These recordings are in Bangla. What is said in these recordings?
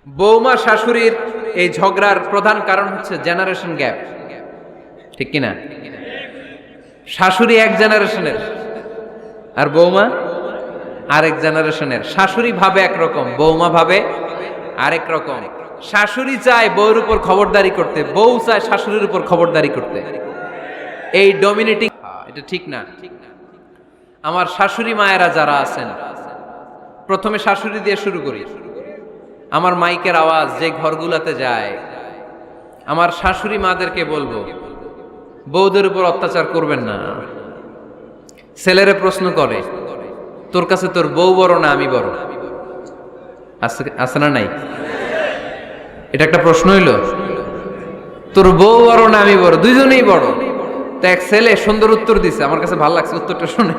বৌমা শাশুড়ির এই ঝগড়ার প্রধান কারণ হচ্ছে জেনারেশন গ্যাপ, ঠিক কিনা? শাশুড়ি এক জেনারেশনের আর বৌমা আরেক জেনারেশনের। শাশুড়ি ভাবে একরকম, বৌমা ভাবে আরেক রকম। শাশুড়ি চায় বউর উপর খবরদারি করতে, বউ চায় শাশুড়ির উপর খবরদারি করতে। এই ডমিনেটিং, এটা ঠিক না। আমার শাশুড়ি মায়েরা যারা আছেন, প্রথমে শাশুড়ি দিয়ে শুরু করি। আমার মাইকের আওয়াজ যে ঘরগুলাতে যায়, আমার শাশুড়ি মাদেরকে বলবো, বউদের উপর অত্যাচার করবেন না। ছেলেরে প্রশ্ন করে, তোর কাছে তোর বউ বড় না আমি বড়? আছে না নাই? এটা একটা প্রশ্ন হইল। তোর বউ বড় না আমি বড়? দুইজনেই বড়। তো এক ছেলে সুন্দর উত্তর দিছে, আমার কাছে ভালো লাগছে উত্তরটা শুনে।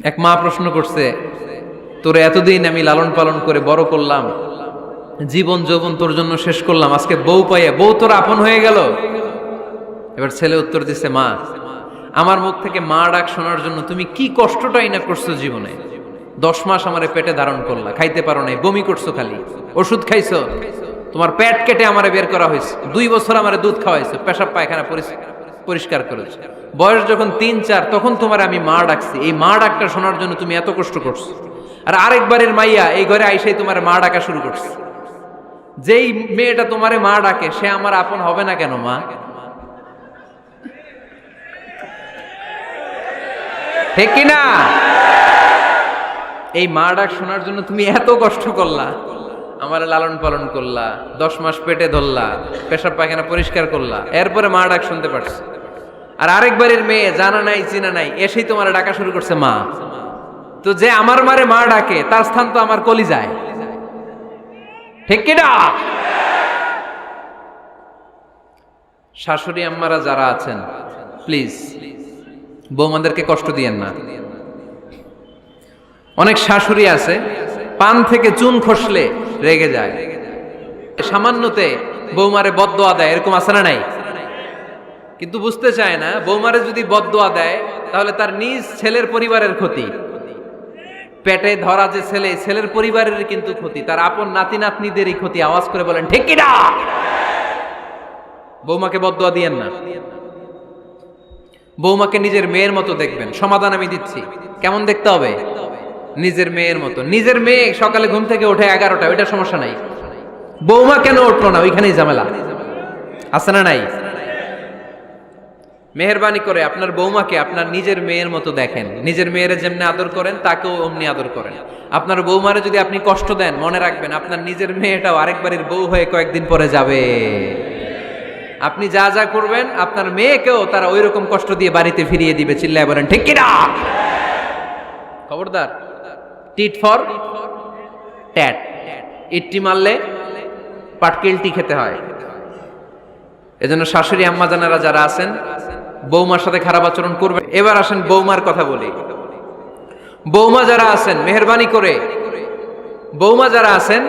এক মা প্রশ্ন করছে, তোর এতদিন আমি লালন পালন করে বড় করলাম, জীবন যৌবন তোর জন্য শেষ করলাম, আজকে বউ পাইয়া বউ তোর আপন হয়ে গেল? এবার ছেলে উত্তর দিছে, মা, আমার মুখ থেকে মা ডাক শোনার জন্য তুমি কি কষ্টটাই না করছো জীবনে। 10 মাস আমারে পেটে ধারণ করলা, খাইতে পারো নাই, বমি করছো, খালি ওষুধ খাইছো, তোমার পেট কেটে আমারে বের করা হয়েছে, 2 বছর আমারে দুধ খাওয়াইছো, পেশাব পায়খানা পরিষ্কার করেছো। বয়স যখন 3-4 তখন তোমার আমি মা ডাকছি, এই মা ডাকটা শোনার জন্য তুমি এত কষ্ট করছো। আর আরেকবারের মাইয়া এই ঘরে আইসাই তোমার মা ডাকা শুরু করছে। যেই মেয়েটা তোমারে মা ডাকে সে আমার আপন হবে না কেন মা? ঠিক কিনা? এই মা ডাক শোনার জন্য তুমি এত কষ্ট করলা, আমার লালন পালন করলা, 10 মাস পেটে ধরলা, পেশাব পায়খানা পরিষ্কার করলা, এরপরে মা ডাক শুনতে পারছো। আর আরেকবারের মেয়ে জানা নাই চিনা নাই এসেই তোমার ডাকা শুরু করছে মা। তো যে আমার মারে মা ডাকে তার স্থান তো আমার কলিজায়, ঠিক কিনা? শাশুড়ি আম্মারা যারা আছেন, প্লিজ বৌমাদেরকে কষ্ট দিয়েন না। অনেক শাশুড়ি আছে পান থেকে চুন খসলে রেগে যায়, সামান্যতে বৌমারে বদদোয়া দেয়, এরকম আছে না নাই? কিন্তু বুঝতে চায় না, বৌমারে যদি বদদোয়া দেয় তাহলে তার নিজ ছেলের পরিবারের ক্ষতি। পেটে ধরা যে ছেলে, ছেলের পরিবারের কিন্তু ক্ষতি, তার আপন নাতি নাতনিদেরই ক্ষতি। আওয়াজ করে বলেন ঠিক কিনা? বৌমাকে বদদোয়া দিয়েন না। বৌমাকে নিজের মেয়ের মতো দেখবেন। সমাধান আমি দিচ্ছি। কেমন দেখতে হবে? নিজের মেয়ের মতো। নিজের মেয়ে সকালে ঘুম থেকে ওঠে 11টা, ওইটা সমস্যা নাই। বৌমা কেন উঠলো না, ওইখানেই ঝামেলা। আছে না নাই? মেহেরবানি করে আপনার বৌমাকে আপনার নিজের মেয়ের মতো দেখেন। নিজের মেয়েরে যেমনি আদর করেন তাকেও অমনি আদর করেন। আপনার বৌমারে যদি আপনি কষ্ট দেন, মনে রাখবেন আপনার নিজের মেয়েটাও আরেকবারের বউ হয়ে কয়েকদিন পরে যাবে। আপনি যা যা করবেন আপনার মেয়েকেও তারা ওই রকম কষ্ট দিয়ে বাড়িতে ফিরিয়ে দিবে। চিল্লায় বলেন ঠিক কিনা? খবরদার, টিট ফর ট্যাট। ইট্টি মারলে পাটকেলটি খেতে হয়। এজন্য শাশুড়ি আম্মা জানারা যারা আছেন, বৌমার সাথে খারাপ আচরণ করবেন। এবার আসেন বৌমার কথা বলি। বৌমা যারা আছেন মেহেরবানি করে, বৌমা যারা আছেন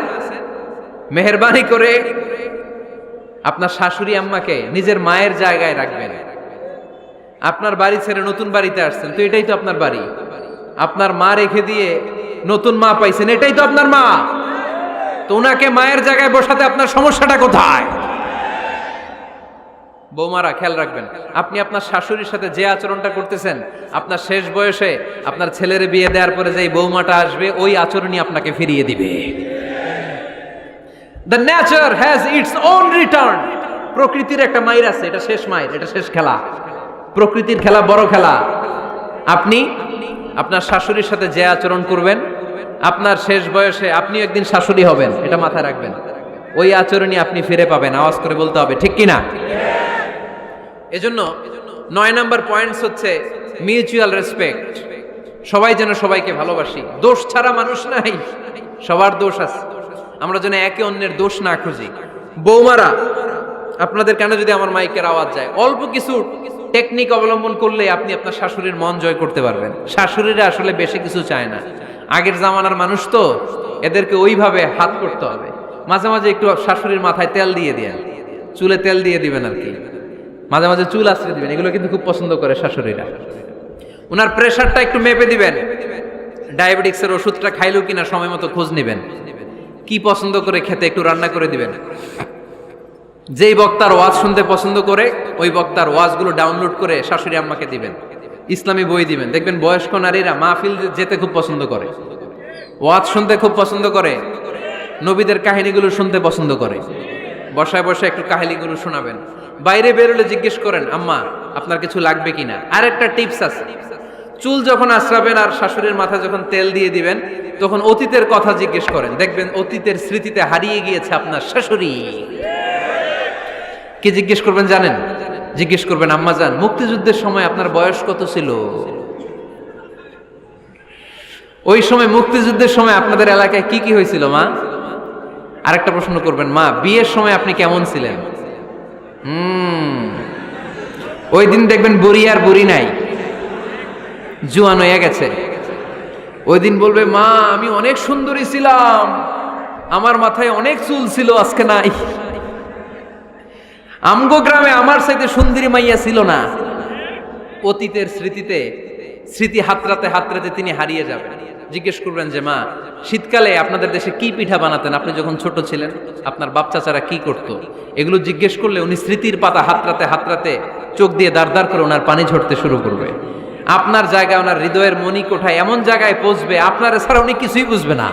মেহেরবানি করে আপনার শাশুড়ি আম্মাকে নিজের মায়ের জায়গায় রাখবেন। আপনার বাড়ি ছেড়ে নতুন বাড়িতে আসছেন, তো এটাই তো আপনার বাড়ি। আপনার মা রেখে দিয়ে নতুন মা পাইছেন, এটাই তো আপনার মা। তো ওনাকে মায়ের জায়গায় বসাতে আপনার সমস্যাটা কোথায়? বৌমারা খেয়াল রাখবেন, আপনি আপনার শাশুড়ির সাথে যে আচরণটা করতেছেন, আপনার শেষ বয়সে আপনার ছেলের বিয়ে দেওয়ার পরে যে বৌমাটা আসবে ওই আচরণই আপনাকে ফিরিয়ে দিবে। The nature has its own return. প্রকৃতির একটা মাইর আছে, এটা শেষ মাইর, এটা শেষ খেলা। প্রকৃতির খেলা বড় খেলা। আপনি আপনার শাশুড়ির সাথে যে আচরণ করবেন, আপনার শেষ বয়সে আপনি একদিন শাশুড়ি হবেন, এটা মাথায় রাখবেন। ওই আচরণই আপনি ফিরে পাবেন। আওয়াজ করে বলতে হবে ঠিক কিনা? এজন্য 9 নাম্বার পয়েন্টস হচ্ছে মিউচুয়াল রেসপেক্ট। সবাই যেন সবাইকে ভালোবাসি। দোষ ছাড়া মানুষ নাই, সবার দোষ আছে। আমরা যেন একে অন্যের দোষ না খুঁজি। বৌমারা, আপনাদের কানে যদি আমার মাইকের আওয়াজ যায়, অল্প কিছু টেকনিক অবলম্বন করলে আপনি আপনার শাশুড়ির মন জয় করতে পারবেন। শাশুড়িরা আসলে বেশি কিছু চায় না। আগের জামানার মানুষ তো, এদেরকে ওইভাবে হাত করতে হবে। মাঝে মাঝে একটু শাশুড়ির মাথায় তেল দিয়ে দেন, চুলে তেল দিয়ে দিবেন আর কি। মাঝে মাঝে চুল আশ্রয় দিবেন, এগুলো কিন্তু খুব পছন্দ করে শাশুড়িরা। ওনার প্রেশারটা একটু মেপে দিবেন। ডায়াবেটিক্সের ওষুধটা খাইলো কিনা সময় মতো খোঁজ নেবেন, কি পছন্দ করে খেতে একটু রান্না করে দিবেন। যেই বক্তার ওয়াজ শুনতে পছন্দ করে ওই বক্তার ওয়াজগুলো ডাউনলোড করে শাশুড়ি আম্মাকে দিবেন, ইসলামী বই দিবেন। দেখবেন বয়স্ক নারীরা মাহফিল যেতে খুব পছন্দ করে, ওয়াজ শুনতে খুব পছন্দ করে, নবীদের কাহিনীগুলো শুনতে পছন্দ করে। বসায় বসায় একটু কাহিনীগুলো শোনাবেন। বাইরে বেরোলে জিজ্ঞেস করেন, আম্মা আপনার কিছু লাগবে কিনা। আর একটা টিপস আছে, চুল যখন আশ্রাবেন আর শাশুড়ির মাথায় যখন তেল দিয়ে দিবেন তখন অতীতের কথা জিজ্ঞেস করেন, দেখবেন অতীতের স্মৃতিতে হারিয়ে গিয়েছে আপনার শাশুড়ি। কি জিজ্ঞেস করবেন জানেন? জিজ্ঞেস করবেন, আম্মা জান মুক্তিযুদ্ধের সময় আপনার বয়স কত ছিল? ওই সময় মুক্তিযুদ্ধের সময় আপনাদের এলাকায় কি কি হয়েছিল মা? আরেকটা প্রশ্ন করবেন, মা বিয়ের সময় আপনি কেমন ছিলেন? ওই দিন দেখবেন বুড়ি আর বুড়ি নাই, জুয়ান হয়ে গেছে। ওই দিন বলবে, মা আমি অনেক সুন্দরী ছিলাম, আমার মাথায় অনেক চুল ছিল, আজকে নাই। আমগো গ্রামে আমার সাথে সুন্দরী মাইয়া ছিল না। অতীতের স্মৃতিতে স্মৃতি হাতরাতে হাতরাতে তিনি হারিয়ে যাবেন। জিজ্ঞেস করবেন যে মা শীতকালে আপনাদের দেশে কি পিঠা বানাতেন আপনি যখন ছোট ছিলেন, আপনার বাপ চাচারা কি করত? এগুলো জিজ্ঞেস করলে উনি স্মৃতির পাতা হাতরাতে হাতরাতে চোখ দিয়ে দাঁড় দাঁড় করে ওনার পানি ঝরতে শুরু করবে। আপনার জায়গায় ওনার হৃদয়ের মনি কোঠায় এমন জায়গায় পৌঁছবে আপনার ছাড়া উনি কিছুই বুঝবে না।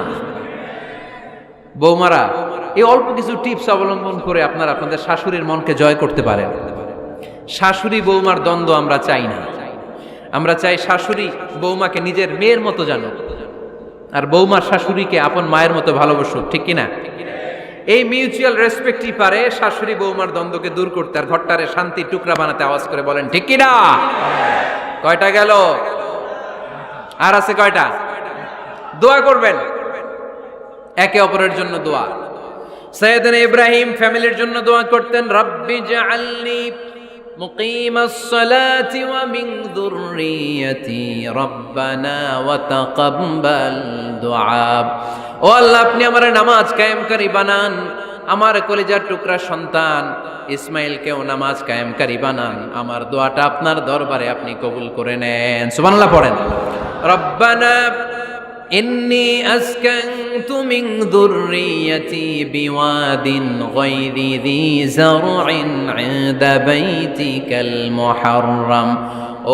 বৌমারা এই অল্প কিছু টিপস অবলম্বন করে আপনারা আপনাদের শাশুড়ির মনকে জয় করতে পারেন। শাশুড়ি বৌমার দ্বন্দ্ব আমরা চাই না। আমরা চাই শাশুড়ি বৌমাকে নিজের মেয়ের মতো জানুক, আর বৌমার শাশুড়িকে আপন মায়ের মতো ভালোবাসুক, ঠিক কিনা? এই মিউচুয়াল রেসপেক্টই পারে শাশুড়ি বৌমার দ্বন্দ্বকে দূর করতে আর ঘরটারে শান্তি টুকরা বানাতে। আওয়াজ করে বলেন ঠিক কিনা? কয়টা গেল? আর আছে কয়টা? দোয়া করবেন একে অপরের জন্য। দোয়া সাইয়েদনা ইব্রাহিম ফ্যামিলির জন্য দোয়া করতেন, রাব্বি জাআলনি মুকিমাস সালাতি ওয়া মিন যুররিয়াতি রাব্বানা ওয়া তাকাব্বাল দুআ। ও আল্লাহ আপনি আমার নামাজ কায়েমকারী বানান, আমার কলিজার টুকরা সন্তান ইসমাইলকেও নামাজ কায়েমকারী বানান, আমার দোয়াটা আপনার দরবারে আপনি কবুল করে নেন। সুবহানাল্লাহ পড়েন। রব্বানা ইন্নী আসকানতু মিন যুররিয়াতি বিওয়াদিন গায়রি যী যারইন ইনদা বাইতিকাল মুহাররাম।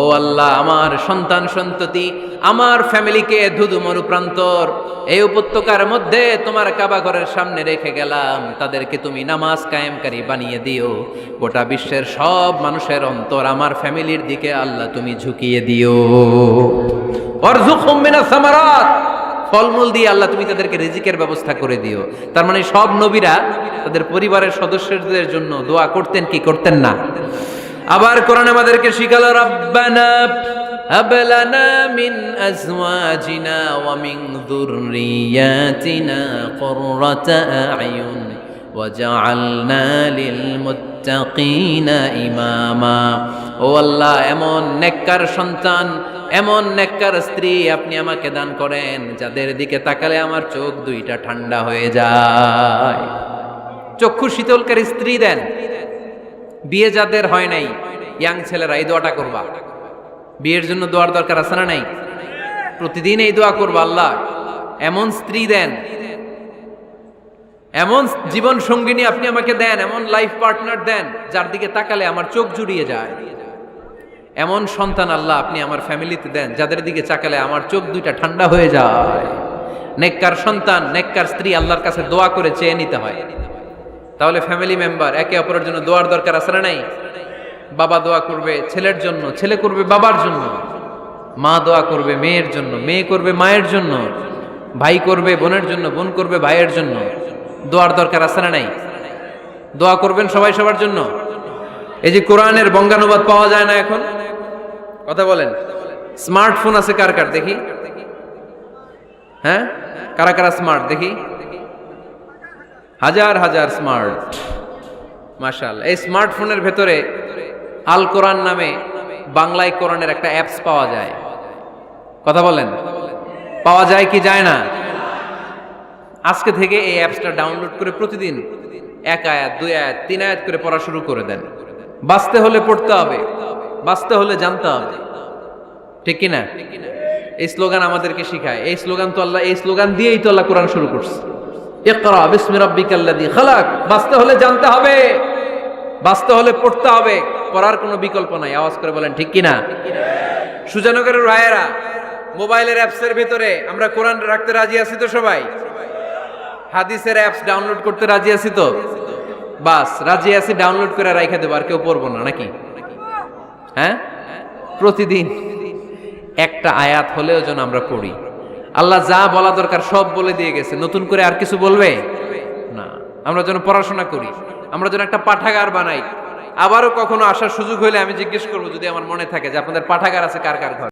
ও আল্লাহ আমার সন্তান সন্ততি আমার ফ্যামিলিকে ধুধু মরুপ্রান্তর এই উপত্যকার মধ্যে তোমার কাবা ঘরের সামনে রেখে গেলাম, তাদেরকে তুমি নামাজ কায়েমকারী বানিয়ে দিও। গোটা বিশ্বের সব মানুষের অন্তর আমার ফ্যামিলির দিকে আল্লাহ তুমি ঝুঁকিয়ে দিও। ওয়ারযুকহুম মিনাস সামারাত, ফলমূল দিয়ে আল্লাহ তুমি তাদেরকে রিজিকের ব্যবস্থা করে দিও। তার মানে সব নবীরা তাদের পরিবারের সদস্যদের জন্য দোয়া করতেন কি করতেন না? আবার কোরআন আমাদেরকে শিখালো, রাব্বানা হাব লানা মিন আজওয়াজিনা ওয়া মিন যুররিয়াতিনা কুররাতা আ'য়ুন ওয়াজআলনা লিল মুত্তাকিনা ইমামা। ও আল্লাহ এমন নেককার সন্তান এমন নেককার স্ত্রী আপনি আমাকে দান করেন যাদের দিকে তাকালে আমার চোখ দুইটা ঠান্ডা হয়ে যায়। চক্ষু শীতলকারী স্ত্রী দেন। বিয়ে যাদের হয় নাই ইয়াং ছেলেরা এই দোয়াটা করবা। বিয়ের জন্য দোয়ার দরকার আছে না নাই? প্রতিদিন এই দোয়া করবা, আল্লাহ এমন স্ত্রী দেন, এমন জীবন সঙ্গিনী আপনি আমাকে দেন, এমন লাইফ পার্টনার দেন যার দিকে তাকালে আমার চোখ জুড়িয়ে যায়। এমন সন্তান আল্লাহ আপনি আমার ফ্যামিলিতে দেন যাদের দিকে তাকালে আমার চোখ দুইটা ঠান্ডা হয়ে যায়। নেককার সন্তান নেককার স্ত্রী আল্লাহর কাছে দোয়া করে চেয়ে নিতে হয়। তাহলে ফ্যামিলি মেম্বার একে অপরের জন্য দোয়ার দরকার আছে না নাই? বাবা দোয়া করবে ছেলের জন্য, ছেলে করবে বাবার জন্য, মা দোয়া করবে মেয়ের জন্য, মেয়ে করবে মায়ের জন্য, ভাই করবে বোনের জন্য, বোন করবে ভাইয়ের জন্য। দোয়ার দরকার আছে না নাই? দোয়া করবেন সবাই সবার জন্য। এই যে কোরআনের বঙ্গানুবাদ পাওয়া যায় না এখন, কথা বলেন। স্মার্টফোন আছে কার কার দেখি? হ্যাঁ, কারা কারা স্মার্ট দেখি? হাজার হাজার স্মার্ট, মাশাআল্লাহ। এই স্মার্টফোনের ভেতরে আল কোরআন নামে বাংলায় কোরআনের একটা অ্যাপস পাওয়া যায়। কথা বলেন, পাওয়া যায় কি যায় না? আজকে থেকে এই অ্যাপসটা ডাউনলোড করে প্রতিদিন এক আয়াত, দুই আয়াত, তিন আয়াত করে পড়া শুরু করে দেন। বাঁচতে হলে পড়তে হবে, বাঁচতে হলে জানতে হবে, ঠিক কিনা? এই স্লোগান আমাদেরকে শিখায়। এই স্লোগান দিয়েই তো আল্লাহ কোরআন শুরু করছে। ইকরা বিসমি রাব্বিকাল্লাযী খালাক। বাঁচতে হলে জানতে হবে, বাঁচতে হলে পড়তে হবে, পড়ার কোনো বিকল্প নাই। আওয়াজ করে বলেন ঠিক কিনা? সুজানগরের ভাইয়েরা, মোবাইলের অ্যাপসের ভিতরে আমরা কোরআন রাখতে রাজি আছি তো সবাই? হাদিসের অ্যাপস ডাউনলোড করতে রাজি আছি তো? বাস রাজি আছি, ডাউনলোড করে রাইখা দেবো, আর কেউ পড়বো না নাকি? হ্যাঁ, প্রতিদিন একটা আয়াত হলেও যেন আমরা পড়ি। আল্লাহ যা বলা দরকার সব বলে দিয়ে গেছে, নতুন করে আর কিছু বলবে না। আমরা যেন পড়াশোনা করি, আমরা যেন একটা পাঠাগার বানাই। আবারও কখনো আসার সুযোগ হইলে আমি জিজ্ঞেস করবো, যদি আমার মনে থাকে, যে আপনাদের পাঠাগার আছে কার কার ঘরে?